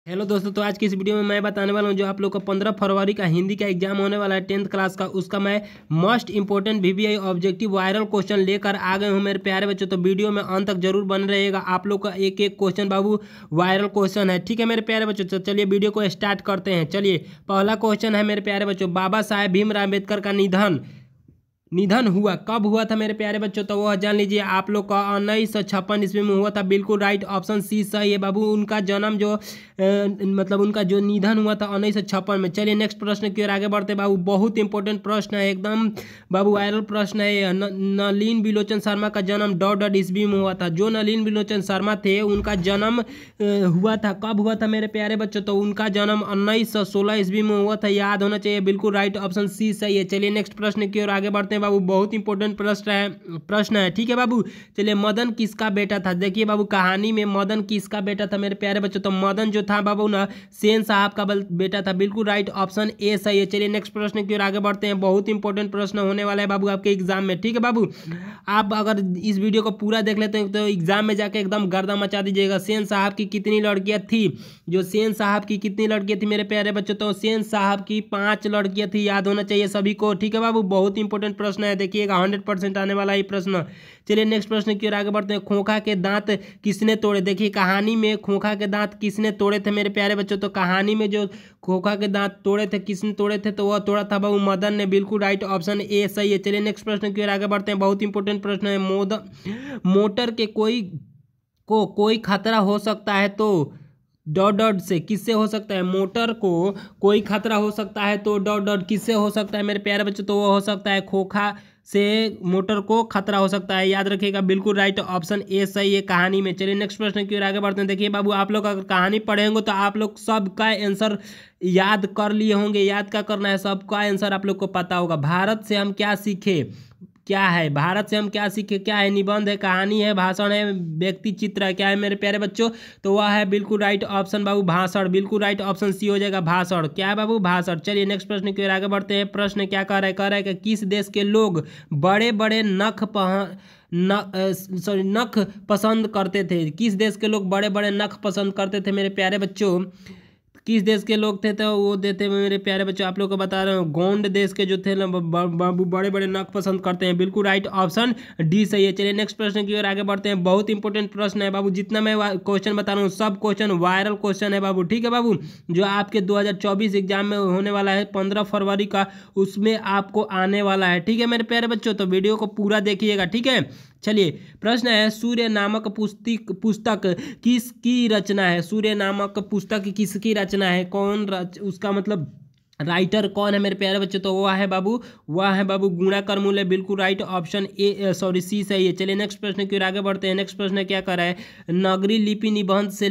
Hello दोस्तों, तो आज की इस वीडियो में मैं बताने वाला हूं जो आप लोग का 15 फरवरी का हिंदी का एग्जाम होने वाला है 10th क्लास का। उसका मैं most important VVI objective viral question लेकर आ गए हूं मेरे प्यारे बच्चों। तो वीडियो में अंत तक जरूर बन रहेगा। आप लोग का एक एक क्वेश्चन बाबू वायरल क्वेश्चन है, ठीक है मेरे प्यारे बच्चों। तो चलिए वीडियो को स्टार्ट करते हैं। चलिए, पहला क्वेश्चन है मेरे प्यारे बच्चों, बाबा साहेब भीमराव अम्बेडकर का निधन हुआ कब हुआ था मेरे प्यारे बच्चों। तो वह जान लीजिए आप लोग का 1956 ईस्वी में हुआ था। बिल्कुल राइट, ऑप्शन सी सही है बाबू। उनका जन्म जो मतलब उनका जो निधन हुआ था 1956 में। चलिए नेक्स्ट प्रश्न की ओर आगे बढ़ते बाबू। बहुत इंपॉर्टेंट प्रश्न है एकदम बाबू, वायरल प्रश्न है। नलिन बिलोचन शर्मा का जन्म डॉट डॉट ईस्वी में हुआ था। जो नलिन बिलोचन शर्मा थे उनका जन्म हुआ था कब हुआ था मेरे प्यारे बच्चों। तो उनका जन्म 1916 ईस्वी में हुआ था, याद होना चाहिए। बिल्कुल राइट, ऑप्शन सी सही है। चलिए नेक्स्ट प्रश्न की ओर आगे बढ़ते हैं बाबू। बहुत इंपॉर्टेंट प्रश्न है, ठीक है बाबू। चलिए, मदन किसका बेटा था। देखिए बाबू, कहानी में मदन किसका बेटा था मेरे प्यारे बच्चों। तो मदन जो था बाबू ना, सेन साहब का बेटा था। बिल्कुल राइट, ऑप्शन ए सही है। चलिए नेक्स्ट प्रश्न की ओर आगे बढ़ते हैं। बहुत इंपॉर्टेंट प्रश्न होने वाला है बाबू आपके एग्जाम में, ठीक है बाबू। आप अगर इस वीडियो को पूरा देख लेते हैं तो एग्जाम में जाके एकदम गर्दा मचा दीजिएगा। सेन साहब की कितनी लड़कियां थी, जो सेन साहब की कितनी लड़कियां थी मेरे प्यारे बच्चों। तो सेन साहब की 5 लड़कियां थी, याद होना चाहिए सभी को, ठीक है बाबू। बहुत इंपॉर्टेंट प्रश्न है, देखिएगा 100% आने वाला ये प्रश्न। चलिए नेक्स्ट प्रश्न की ओर आगे बढ़ते हैं। खोखा के दांत किसने तोड़े। देखिए कहानी में खोखा के दांत किसने तोड़े थे मेरे प्यारे बच्चों। तो कहानी में जो खोखा के दांत तोड़े थे किसने तोड़े थे, तो वह तोड़ा था बाबू मदन ने। बिल्कुल राइट, ऑप्शन ए सही है। चलिए नेक्स्ट प्रश्न की ओर आगे बढ़ते हैं। बहुत इंपॉर्टेंट प्रश्न है। मोटर के कोई खतरा हो सकता है तो डॉट डॉट से किससे हो सकता है। मोटर को कोई खतरा हो सकता है तो डॉट डॉट किससे हो सकता है मेरे प्यारे बच्चों। तो वो हो सकता है खोखा से मोटर को खतरा हो सकता है, याद रखिएगा। बिल्कुल राइट, ऑप्शन ए सही है कहानी में। चलिए नेक्स्ट प्रश्न की ओर आगे बढ़ते हैं। देखिए बाबू, आप लोग अगर कहानी पढ़े होंगे तो आप लोग सबका आंसर याद कर लिए होंगे। याद क्या करना है, सबका आंसर आप लोग को पता होगा। भारत से हम क्या सीखे, क्या है भारत से हम क्या सीखे, क्या है। निबंध है, कहानी है, भाषण है, व्यक्ति चित्र है, क्या है मेरे प्यारे बच्चों। तो वह है बिल्कुल राइट ऑप्शन बाबू भाषण। बिल्कुल राइट, ऑप्शन सी हो जाएगा भाषण। क्या है बाबू, भाषण। चलिए नेक्स्ट प्रश्न की ओर आगे बढ़ते हैं। प्रश्न क्या कह रहा है कि किस देश के लोग बड़े बड़े नख पसंद करते थे। किस देश के लोग बड़े बड़े नख पसंद करते थे मेरे प्यारे बच्चों। किस देश के लोग थे, तो वो देते मेरे प्यारे बच्चों आप लोग को बता रहे हूँ, गोंड देश के जो थे ना बाबू बड़े बड़े नख पसंद करते हैं। बिल्कुल राइट, ऑप्शन डी सही है। चलिए नेक्स्ट प्रश्न की ओर आगे बढ़ते हैं। बहुत इंपॉर्टेंट प्रश्न है बाबू, जितना मैं क्वेश्चन बता रहा हूँ सब क्वेश्चन वायरल क्वेश्चन है बाबू, ठीक है बाबू। जो आपके 2024 एग्जाम में होने वाला है 15 फरवरी का, उसमें आपको आने वाला है, ठीक है मेरे प्यारे बच्चों। तो वीडियो को पूरा देखिएगा, ठीक है। चलिए प्रश्न है, सूर्य नामक पुस्तक किसकी रचना है। सूर्य नामक पुस्तक किसकी रचना है, उसका मतलब राइटर कौन है मेरे प्यारे बच्चे। तो वह है बाबू गुणाकर मूल्य। बिल्कुल right, option A sorry C सही है। चलिए नेक्स्ट प्रश्न की ओर आगे बढ़ते हैं। नेक्स्ट प्रश्न क्या कर रहा है, नगरी लिपि निबंध से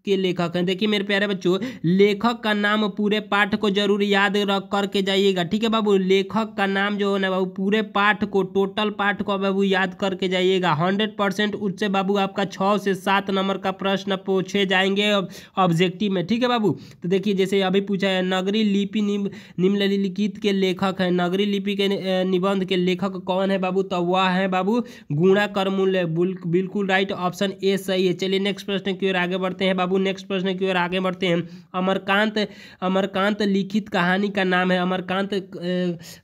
के लेखक हैं। देखिए मेरे प्यारे बच्चों, लेखक का नाम पूरे पाठ को जरूर याद रख करके जाइएगा, ठीक है बाबू। लेखक का नाम जो है ना बाबू, पूरे पाठ को, टोटल पाठ को बाबू याद करके जाइएगा 100%। उससे बाबू आपका 6 से 7 नंबर का प्रश्न पूछे जाएंगे ऑब्जेक्टिव में, ठीक है बाबू। तो देखिए जैसे अभी पूछा है, नगरी लिपि निम्नलिखित के लेखक है। नगरी लिपि के निबंध के लेखक कौन है बाबू, तो वह है बाबू गुणाकर मूल्य। बिल्कुल राइट, ऑप्शन ए सही है। चलिए नेक्स्ट प्रश्न की ओर आगे बढ़ते हैं बाबू। नेक्स्ट प्रश्न की ओर आगे बढ़ते हैं। अमरकांत लिखित कहानी का नाम है।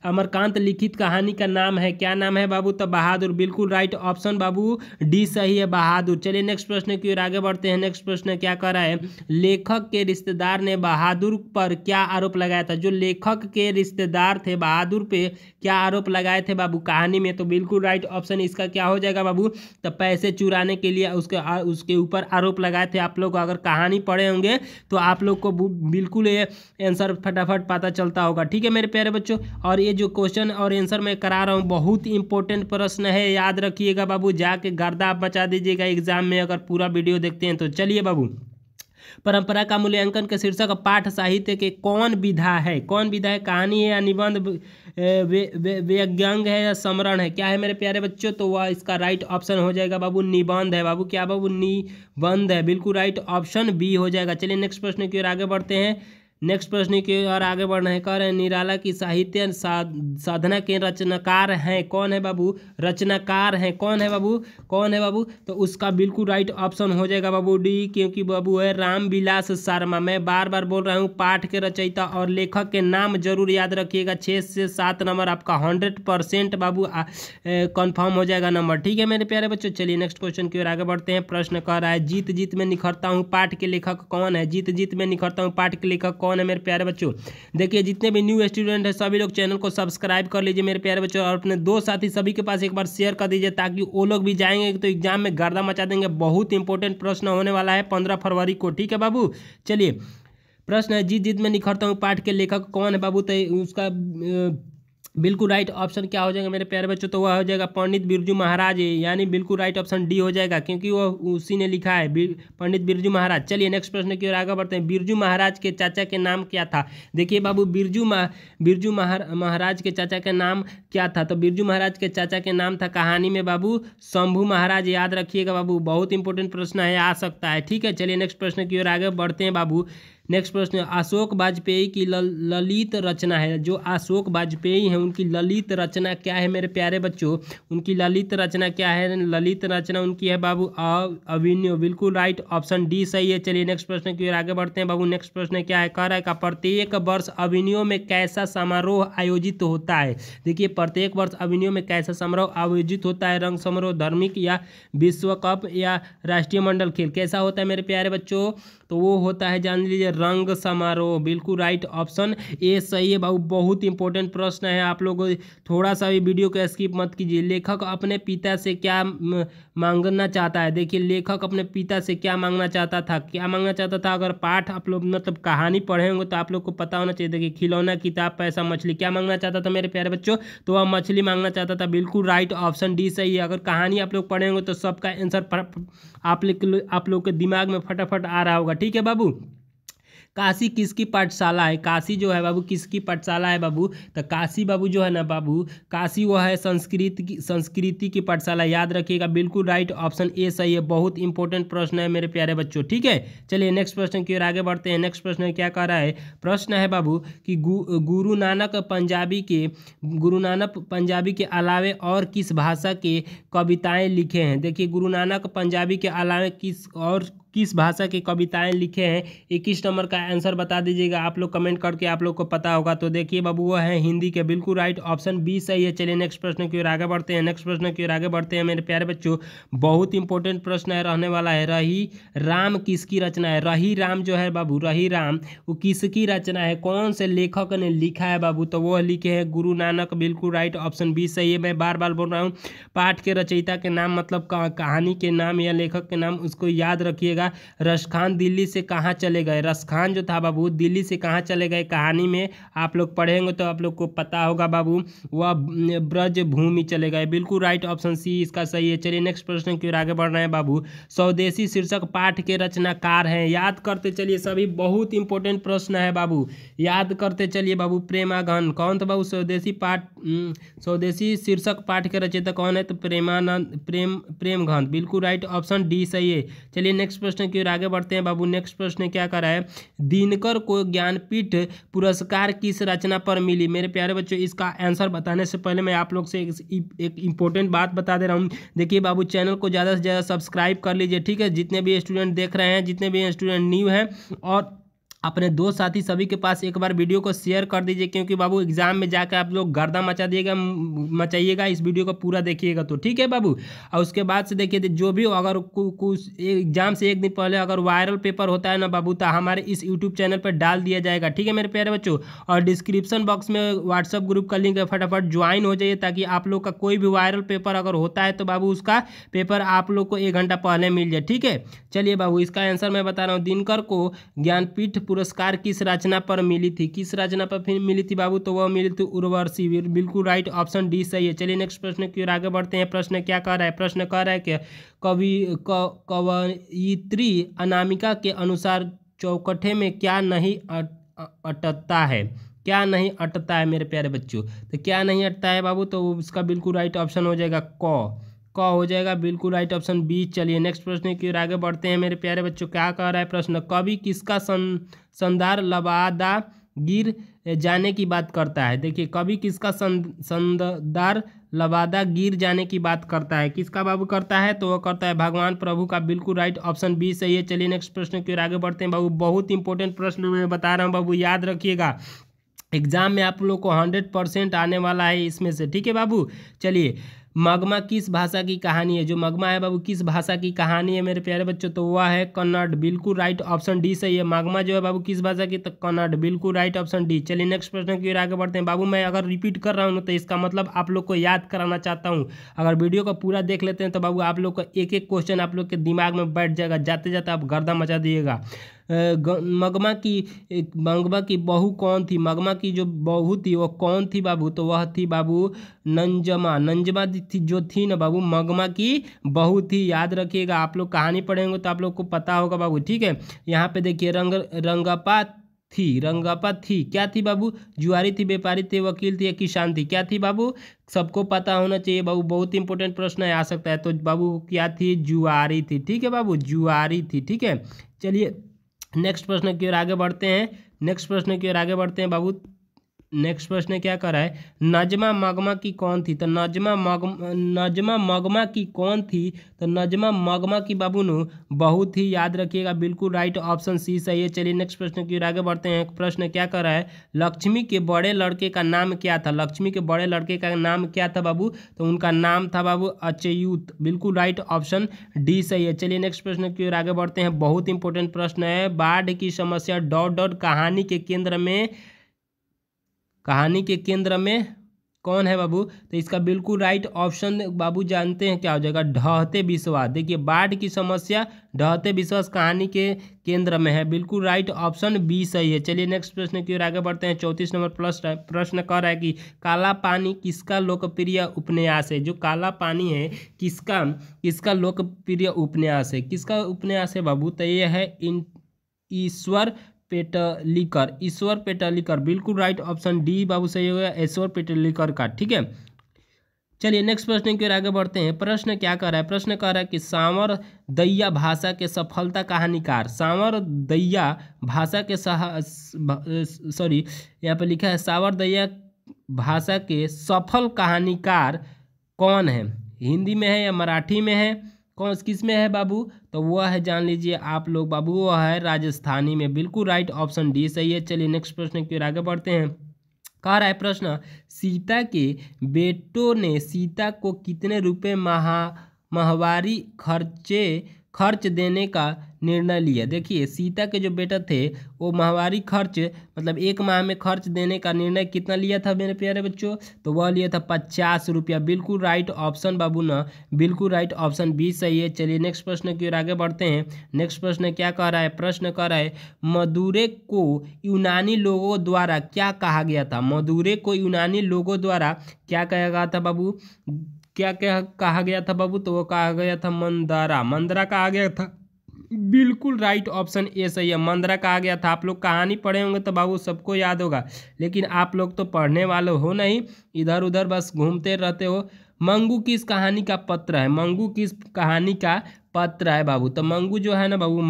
अमरकांत लिखित कहानी का नाम है, क्या नाम है बाबू, तो बहादुर। बिल्कुल राइट, ऑप्शन बाबू डी सही है, बहादुर। चलिए नेक्स्ट प्रश्न की ओर आगे बढ़ते हैं। नेक्स्ट प्रश्न क्या कर रहा है, लेखक के रिश्तेदार ने बहादुर पर क्या आरोप लगाया था। जो लेखक के रिश्तेदार थे बहादुर पे क्या आरोप लगाए थे बाबू कहानी में। तो बिल्कुल राइट ऑप्शन इसका क्या हो जाएगा बाबू, तो पैसे चुराने के लिए उसके ऊपर आरोप लगाए थे। आप लोग अगर कहानी पढ़े होंगे तो आप लोग को बिल्कुल ये आंसर फटाफट पता चलता होगा, ठीक है मेरे प्यारे बच्चों। और ये जो क्वेश्चन और आंसर मैं करा रहा हूँ बहुत इंपॉर्टेंट प्रश्न है, याद रखिएगा बाबू। जाके गर्दा आप मचा दीजिएगा एग्जाम में अगर पूरा वीडियो देखते हैं तो। चलिए बाबू, परंपरा का मूल्यांकन के शीर्षक पाठ साहित्य के कौन विधा है। कौन विधा है, कहानी है या निबंध, व्यंग्य है या समरण है, क्या है मेरे प्यारे बच्चों। तो वह इसका राइट ऑप्शन हो जाएगा बाबू निबंध है बाबू। क्या बाबू, निबंध है। बिल्कुल राइट, ऑप्शन बी हो जाएगा। चलिए नेक्स्ट प्रश्न की ओर आगे बढ़ते हैं। नेक्स्ट प्रश्न की ओर आगे बढ़ रहे हैं। कह रहे हैं निराला की साहित्य साधना के रचनाकार हैं कौन है बाबू? रचनाकार हैं कौन है बाबू? कौन है बाबू? तो उसका बिल्कुल राइट ऑप्शन हो जाएगा बाबू डी, क्योंकि बाबू है रामविलास शर्मा। मैं बार बार बोल रहा हूँ, पाठ के रचयिता और लेखक के नाम जरूर याद रखिएगा। 6 से 7 नंबर आपका 100% बाबू कन्फर्म हो जाएगा नंबर। ठीक है मेरे प्यारे बच्चों, चलिए नेक्स्ट क्वेश्चन की ओर आगे बढ़ते हैं। प्रश्न कह रहा है जीत जीत में निखरता हूँ पाठ के लेखक कौन है? जीत जीत में निखरता हूँ पाठ के लेखक कौन है मेरे प्यारे बच्चों? देखिए जितने भी न्यू स्टूडेंट है सभी लोग चैनल को सब्सक्राइब कर लीजिए मेरे प्यारे बच्चों, और अपने दो साथी सभी के पास एक बार शेयर कर दीजिए, ताकि वो लोग भी जाएंगे तो एग्जाम में गर्दा मचा देंगे। बहुत इंपॉर्टेंट प्रश्न होने वाला है 15 फरवरी को। ठीक है बाबू, चलिए प्रश्न है जीत जीत में निखरता हूँ पाठ के लेखक कौन है बाबू? तो उसका बिल्कुल राइट ऑप्शन क्या हो जाएगा मेरे प्यारे बच्चों? तो वह हो जाएगा पंडित बिरजू महाराज, यानी बिल्कुल राइट ऑप्शन डी हो जाएगा, क्योंकि वो उसी ने लिखा है पंडित बिरजू महाराज। चलिए नेक्स्ट प्रश्न की ओर आगे बढ़ते हैं। बिरजू महाराज के चाचा के नाम क्या था? देखिए बाबू बिरजू महाराज के चाचा का नाम क्या था? तो बिरजू महाराज के चाचा के नाम था कहानी में बाबू शंभू महाराज। याद रखिएगा बाबू, बहुत इंपॉर्टेंट प्रश्न है, आ सकता है। ठीक है, चलिए नेक्स्ट प्रश्न की ओर आगे बढ़ते हैं बाबू। नेक्स्ट प्रश्न, अशोक वाजपेयी की ललित रचना है, जो अशोक वाजपेयी हैं उनकी ललित रचना क्या है मेरे प्यारे बच्चों? उनकी ललित रचना क्या है? ललित रचना उनकी है बाबू अभिनय। बिल्कुल राइट ऑप्शन डी सही है। चलिए नेक्स्ट प्रश्न की ओर आगे बढ़ते हैं बाबू। नेक्स्ट प्रश्न क्या है? कह रहा है का प्रत्येक वर्ष अभिनयों में कैसा समारोह आयोजित होता है? देखिए प्रत्येक वर्ष अभिनयों में कैसा समारोह आयोजित होता है? रंग समारोह, धार्मिक या विश्व कप या राष्ट्रीय मंडल खेल, कैसा होता है मेरे प्यारे बच्चों? तो वो होता है, जान लीजिए, रंग समारोह। बिल्कुल राइट ऑप्शन ए सही है बाबू। बहुत इंपॉर्टेंट प्रश्न है, आप लोग थोड़ा सा भी वीडियो को स्किप मत कीजिए। लेखक अपने पिता से क्या मांगना चाहता है? देखिए लेखक अपने पिता से क्या मांगना चाहता था? क्या मांगना चाहता था? अगर पाठ आप लोग मतलब कहानी पढ़े होंगे तो आप लोग को पता होना चाहिए। देखिए खिलौना, किताब, पैसा, मछली। क्या मांगना चाहता था मेरे प्यारे बच्चों? तो वह मछली मांगना चाहता था। बिल्कुल राइट ऑप्शन डी सही है। अगर कहानी आप लोग पढ़े होंगे तो सबका आंसर आप लोग के दिमाग में फटाफट आ रहा होगा। ठीक है बाबू, काशी किसकी पाठशाला है? काशी जो है बाबू किसकी पाठशाला है बाबू? तो काशी बाबू जो है ना बाबू, काशी वो है संस्कृति की पाठशाला। याद रखिएगा, बिल्कुल राइट ऑप्शन ए सही है। बहुत इंपॉर्टेंट प्रश्न है मेरे प्यारे बच्चों। ठीक है, चलिए नेक्स्ट प्रश्न की ओर आगे बढ़ते हैं। नेक्स्ट प्रश्न क्या कह रहा है? प्रश्न है बाबू कि गुरु नानक पंजाबी के अलावे और किस भाषा के कविताएं लिखे हैं? देखिए गुरु नानक पंजाबी के अलावे किस भाषा की कविताएं लिखे हैं? 21 नंबर का आंसर बता दीजिएगा आप लोग कमेंट करके, आप लोग को पता होगा। तो देखिए बाबू वो है हिंदी के। बिल्कुल राइट ऑप्शन बी सही है। चलिए नेक्स्ट प्रश्न की ओर आगे बढ़ते हैं। नेक्स्ट प्रश्न की ओर आगे बढ़ते हैं मेरे प्यारे बच्चों। बहुत इंपॉर्टेंट प्रश्न है रहने वाला है। रही राम किसकी रचना है? रही राम जो है बाबू, रही राम वो किसकी रचना है? कौन से लेखक ने लिखा है बाबू? तो वो लिखे हैं गुरु नानक। बिल्कुल राइट ऑप्शन बी सही है। मैं बार बार बोल रहा हूँ, पाठ के रचयिता के नाम मतलब कहानी के नाम या लेखक के नाम उसको याद रखिएगा। रसखान दिल्ली से कहाँ चले गए? रसखान जो था बाबू दिल्ली से कहाँ चले गए? कहानी में आप लोग पढ़ेंगे तो आप लोग को पता होगा बाबू, वह ब्रज भूमि चले गए। बिल्कुल राइट ऑप्शन सी इसका सही है। चलिए नेक्स्ट प्रश्न की ओर आगे बढ़ रहे हैं बाबू। स्वदेशी शीर्षक पाठ के रचनाकार हैं, याद करते चलिए सभी। बहुत इंपॉर्टेंट प्रश्न है बाबू, याद करते चलिए बाबू। प्रेमाघन कौन था बाबू? स्वदेशी शीर्षक पाठ के रचयिता कौन है? तो प्रेमघन। बिल्कुल राइट ऑप्शन डी सही है। चलिए नेक्स्ट प्रश्न की ओर आगे बढ़ते हैं बाबू। नेक्स्ट प्रश्न क्या कर रहा है? दिनकर को ज्ञानपीठ पुरस्कार किस रचना पर मिली? मेरे प्यारे बच्चों, इसका आंसर बताने से पहले मैं आप लोग से एक इंपॉर्टेंट बात बता दे रहा हूँ। देखिए बाबू चैनल को ज़्यादा से ज़्यादा सब्सक्राइब कर लीजिए। ठीक है, जितने भी स्टूडेंट देख रहे हैं, जितने भी स्टूडेंट न्यू हैं, और अपने दो साथी सभी के पास एक बार वीडियो को शेयर कर दीजिए, क्योंकि बाबू एग्जाम में जाकर आप लोग गर्दा मचाइएगा। इस वीडियो को पूरा देखिएगा तो ठीक है बाबू। और उसके बाद से देखिए जो भी अगर कुछ एग्जाम से एक दिन पहले अगर वायरल पेपर होता है ना बाबू, तो हमारे इस यूट्यूब चैनल पर डाल दिया जाएगा। ठीक है मेरे प्यारे बच्चों, और डिस्क्रिप्शन बॉक्स में व्हाट्सअप ग्रुप का लिंक है, फटाफट ज्वाइन हो जाइए, ताकि आप लोग का कोई भी वायरल पेपर अगर होता है तो बाबू उसका पेपर आप लोग को 1 घंटा पहले मिल जाए। ठीक है, चलिए बाबू इसका आंसर मैं बता रहा हूँ। दिनकर को ज्ञानपीठ पुरस्कार किस रचना पर मिली थी? किस रचना पर फिर मिली थी बाबू? तो वह मिली थी उर्वशी। बिल्कुल राइट ऑप्शन डी सही है। चलिए नेक्स्ट प्रश्न की ओर आगे बढ़ते हैं। प्रश्न क्या कह रहा है? प्रश्न कह रहा है कि कवयित्री अनामिका के अनुसार चौखटे में क्या नहीं अटता है? क्या नहीं अटता है मेरे प्यारे बच्चों? तो क्या नहीं अटता है बाबू? तो उसका बिल्कुल राइट ऑप्शन हो जाएगा क। क हो जाएगा बिल्कुल राइट ऑप्शन बी। चलिए नेक्स्ट प्रश्न की ओर आगे बढ़ते हैं मेरे प्यारे बच्चों। क्या कह रहा है प्रश्न, कवि किसका संदार लबादा गिर जाने की बात करता है। देखिए कवि किसका संदार लबादा गिर जाने की बात करता है, किसका बाबू करता है, तो वो करता है भगवान प्रभु का। बिल्कुल राइट ऑप्शन बी सही है। चलिए नेक्स्ट प्रश्न की ओर आगे बढ़ते हैं बाबू। बहुत इंपॉर्टेंट प्रश्न मैं बता रहा हूँ बाबू, याद रखिएगा, एग्जाम में आप लोग को 100% आने वाला है इसमें से, ठीक है बाबू। चलिए मगमा किस भाषा की कहानी है, जो मगमा है बाबू किस भाषा की कहानी है मेरे प्यारे बच्चों, तो वह है कन्नड़। बिल्कुल राइट ऑप्शन डी सही है। मगमा जो है बाबू किस भाषा की, तो कन्नड़। बिल्कुल राइट ऑप्शन डी। चलिए नेक्स्ट प्रश्न की ओर आगे बढ़ते हैं बाबू। मैं अगर रिपीट कर रहा हूँ तो इसका मतलब आप लोग को याद कराना चाहता हूँ। अगर वीडियो को पूरा देख लेते हैं तो बाबू आप लोग का एक एक क्वेश्चन आप लोग के दिमाग में बैठ जाएगा, जाते जाते आप गर्दा मचा दिएगा। मगमा की बहू कौन थी, मगमा की जो बहू थी वो कौन थी बाबू, तो वह थी बाबू नंजमा। नंजमा थी जो थी ना बाबू, मगमा की बहू थी। याद रखिएगा, आप लोग कहानी पढ़ेंगे तो आप लोग को पता होगा बाबू, ठीक है। यहाँ पे देखिए रंगपा थी, क्या थी बाबू, जुआरी थी, व्यापारी थे, वकील थी या किसान थी, क्या थी बाबू, सबको पता होना चाहिए बाबू, बहुत इंपॉर्टेंट प्रश्न है, आ सकता है। तो बाबू क्या थी, जुआरी थी, ठीक है बाबू, जुआरी थी, ठीक है। चलिए नेक्स्ट प्रश्न की ओर आगे बढ़ते हैं बाबू। नेक्स्ट प्रश्न क्या कर रहा है, नजमा मगमा की कौन थी, तो नजमा मगमा की कौन थी, तो नजमा मगमा की बाबू नु बहुत ही, याद रखिएगा, बिल्कुल राइट ऑप्शन सी सही है। चलिए नेक्स्ट प्रश्न की ओर आगे बढ़ते हैं। प्रश्न क्या कर रहा है, लक्ष्मी के बड़े लड़के का नाम क्या था, लक्ष्मी के बड़े लड़के का नाम क्या था बाबू, तो उनका नाम था बाबू अच्युत। बिल्कुल राइट ऑप्शन डी सही है। चलिए नेक्स्ट प्रश्न की ओर आगे बढ़ते हैं। बहुत इंपॉर्टेंट प्रश्न है, बाढ़ की समस्या कहानी के केंद्र में कौन है बाबू, तो इसका बिल्कुल राइट ऑप्शन बाबू जानते हैं क्या हो जाएगा, ढहते विश्वास। देखिए बाढ़ की समस्या ढहते विश्वास कहानी के केंद्र में है, बिल्कुल राइट ऑप्शन बी सही है। चलिए नेक्स्ट प्रश्न की ओर आगे बढ़ते हैं। 34 नंबर प्रश्न कह रहा है कि काला पानी किसका लोकप्रिय उपन्यास है, जो काला पानी है किसका लोकप्रिय उपन्यास है, किसका उपन्यास है बाबू, तो ये है ईश्वर पेटलिकर। बिल्कुल राइट ऑप्शन डी बाबू सही हो गया, ईश्वर पेटलिकर का, ठीक है। चलिए नेक्स्ट प्रश्न की ओर आगे बढ़ते हैं। प्रश्न क्या कर रहा है, प्रश्न कह रहा है कि सांवर दैया भाषा के सफलता कहानीकार, सांवर दैया भाषा के यहाँ पर लिखा है सांवर दैया भाषा के सफल कहानीकार कौन है, हिंदी में है या मराठी में है, कौन किस में है बाबू, तो वह है जान लीजिए आप लोग बाबू, वह है राजस्थानी में। बिल्कुल राइट ऑप्शन डी सही है। चलिए नेक्स्ट प्रश्न की ओर आगे बढ़ते हैं। कह रहा है प्रश्न, सीता के बेटों ने सीता को कितने रुपए माहवारी खर्च देने का निर्णय लिया। देखिए सीता के जो बेटा थे वो माहवारी खर्च मतलब एक माह में खर्च देने का निर्णय कितना लिया था मेरे प्यारे बच्चों, तो वह लिया था 50 रुपया। बिल्कुल राइट ऑप्शन बाबू ना, बिल्कुल राइट ऑप्शन बी सही है। चलिए नेक्स्ट प्रश्न की ओर आगे बढ़ते हैं। नेक्स्ट प्रश्न क्या कह रहा है, प्रश्न कह रहा है मदुरै को यूनानी लोगों द्वारा क्या कहा गया था, मदुरै को यूनानी लोगों द्वारा क्या कहा गया था बाबू, क्या क्या कहा गया था बाबू, तो वो कहा गया था मंदरा कहा गया था। बिल्कुल राइट ऑप्शन ए सही है, मंदरा कहा गया था। आप लोग कहानी पढ़े होंगे तो बाबू सबको याद होगा, लेकिन आप लोग तो पढ़ने वाले हो नहीं, इधर उधर बस घूमते रहते हो। मंगू किस कहानी का पत्र है, मंगू किस कहानी का पत्र है बाबू, तो मंगू जो है ना बाबू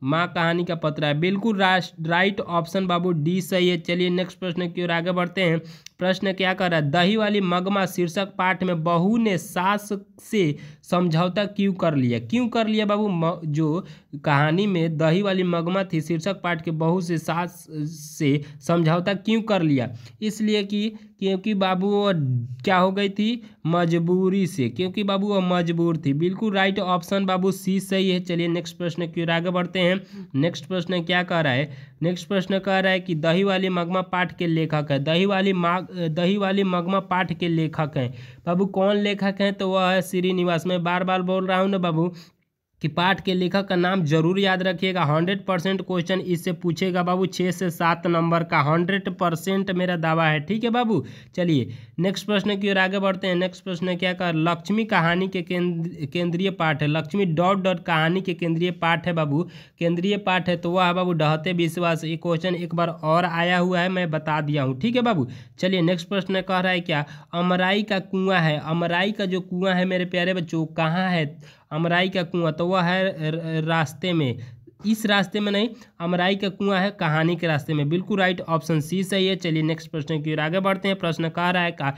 माँ कहानी का पत्र है। बिल्कुल राइट ऑप्शन बाबू डी सही है। चलिए नेक्स्ट प्रश्न की ओर आगे बढ़ते हैं। प्रश्न क्या कर रहा है, दही वाली मगमा शीर्षक पाठ में बहू ने सास से समझौता क्यों कर लिया बाबू, जो कहानी में दही वाली मगमा थी शीर्षक पाठ के बहू से सास से समझौता क्यों कर लिया, इसलिए कि क्योंकि बाबू वो क्या हो गई थी, मजबूरी से, क्योंकि बाबू वो मजबूर थी। बिल्कुल राइट ऑप्शन बाबू सी सही है। चलिए नेक्स्ट प्रश्न की ओर आगे बढ़ते हैं। नेक्स्ट प्रश्न क्या कह रहा है, नेक्स्ट प्रश्न कह रहा है कि दही वाली मगमा पाठ के लेखक है, दही वाली मगमा पाठ के लेखक हैं बाबू, कौन लेखक हैं, तो वह है श्रीनिवास। मैं बार बार बोल रहा हूँ ना बाबू, कि पाठ के लेखक का नाम जरूर याद रखिएगा। 100% क्वेश्चन इससे पूछेगा बाबू, 6 से 7 नंबर का 100% मेरा दावा है। ठीक है बाबू, चलिए नेक्स्ट प्रश्न की ओर आगे बढ़ते हैं। नेक्स्ट प्रश्न क्या कर, लक्ष्मी कहानी के केंद्रीय पाठ है। लक्ष्मी डॉट डॉट कहानी के केंद्रीय पाठ है बाबू, केंद्रीय पाठ है तो वह है बाबू ढहते विश्वास। ये क्वेश्चन एक बार और आया हुआ है, मैं बता दिया हूँ। ठीक है बाबू, चलिए नेक्स्ट प्रश्न कह रहा है क्या, अमराई का कुआं है। अमराई का जो कुआं है मेरे प्यारे बच्चों, कहाँ है अमराई का कुआं, तो वह है रास्ते में, इस रास्ते में नहीं, अमराई का कुआं है कहानी के रास्ते में। बिल्कुल राइट, ऑप्शन सी सही है। चलिए नेक्स्ट प्रश्न की ओर आगे बढ़ते हैं। प्रश्न कह रहा है का,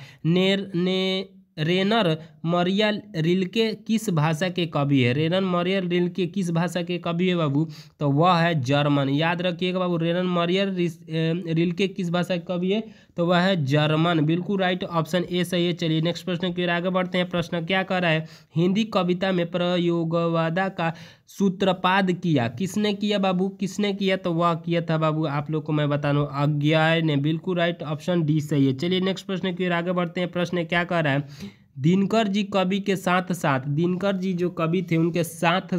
रेनर मरिया रिल्के किस भाषा के कवि है। रेनर मरिया रिल्के किस भाषा के कवि है बाबू, तो वह है जर्मन। याद रखिएगा बाबू, रेनर मरिया रिल्के किस भाषा के कवि है, तो वह है जर्मन। बिल्कुल राइट, ऑप्शन ए सही है। चलिए नेक्स्ट प्रश्न की ओर आगे बढ़ते हैं। प्रश्न क्या कर रहा है, हिंदी कविता में प्रयोगवादा का सूत्रपात किया, किसने किया बाबू, किसने किया, तो वह किया था बाबू, आप लोग को मैं बता दूं, अज्ञाय ने। बिल्कुल राइट, ऑप्शन डी सही है। चलिए नेक्स्ट प्रश्न की ओर आगे बढ़ते हैं। प्रश्न क्या कर रहा है, दिनकर जी कवि के साथ साथ, दिनकर जी जो कवि थे उनके साथ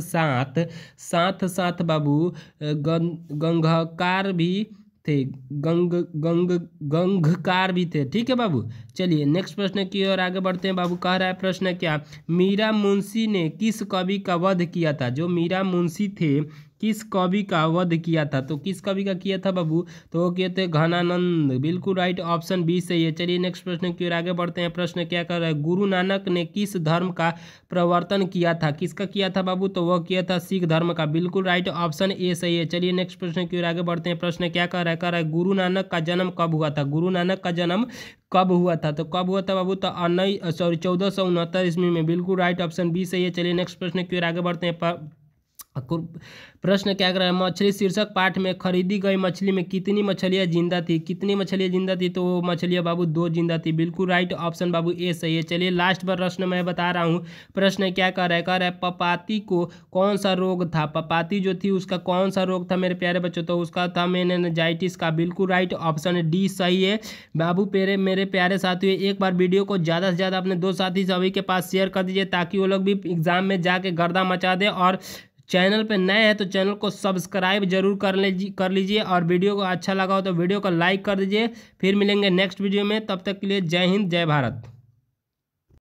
साथ बाबू गंगकार भी थे, गंगकार भी थे। ठीक है बाबू, चलिए नेक्स्ट प्रश्न की ओर आगे बढ़ते हैं। बाबू कह रहा है प्रश्न क्या, मीरा मुंशी ने किस कवि का वध किया था। जो मीरा मुंशी थे किस कवि का वध किया था, तो किस कवि का किया था बाबू, तो वो किए थे घनानंद। बिल्कुल राइट, ऑप्शन बी सही है। चलिए नेक्स्ट प्रश्न की ओर आगे बढ़ते हैं। प्रश्न क्या कर रहा है, गुरु नानक ने किस धर्म का प्रवर्तन किया था, किसका किया था बाबू, तो वह किया था सिख धर्म का। बिल्कुल राइट, ऑप्शन ए सही है। चलिए नेक्स्ट प्रश्न की ओर आगे बढ़ते हैं। प्रश्न क्या कर रहा है, गुरु नानक का जन्म कब हुआ था। गुरु नानक का जन्म कब हुआ था, तो कब हुआ था बाबू, तो 1469 ईस्वी में। बिल्कुल राइट, ऑप्शन बी सही है। चलिए नेक्स्ट प्रश्न की ओर आगे बढ़ते हैं। प्रश्न क्या कर रहा है, मछली शीर्षक पाठ में खरीदी गई मछली में कितनी मछलियां जिंदा थी, कितनी मछलियां जिंदा थी, तो वो मछलियां बाबू 2 जिंदा थी। बिल्कुल राइट, ऑप्शन बाबू ए सही है। चलिए लास्ट पर प्रश्न मैं बता रहा हूँ। प्रश्न क्या कर रहा है, पपाती को कौन सा रोग था, पपाती जो थी उसका कौन सा रोग था मेरे प्यारे बच्चों, तो उसका था मेनिंजाइटिस का। बिल्कुल राइट, ऑप्शन डी सही है बाबू। मेरे प्यारे साथियों, एक बार वीडियो को ज़्यादा से ज़्यादा अपने 2 साथी सभी के पास शेयर कर दीजिए, ताकि वो लोग भी एग्जाम में जाके गर्दा मचा दे। और चैनल पे नए हैं तो चैनल को सब्सक्राइब जरूर कर लीजिए, और वीडियो को अच्छा लगा हो तो वीडियो को लाइक कर दीजिए। फिर मिलेंगे नेक्स्ट वीडियो में, तब तक के लिए जय हिंद जय भारत।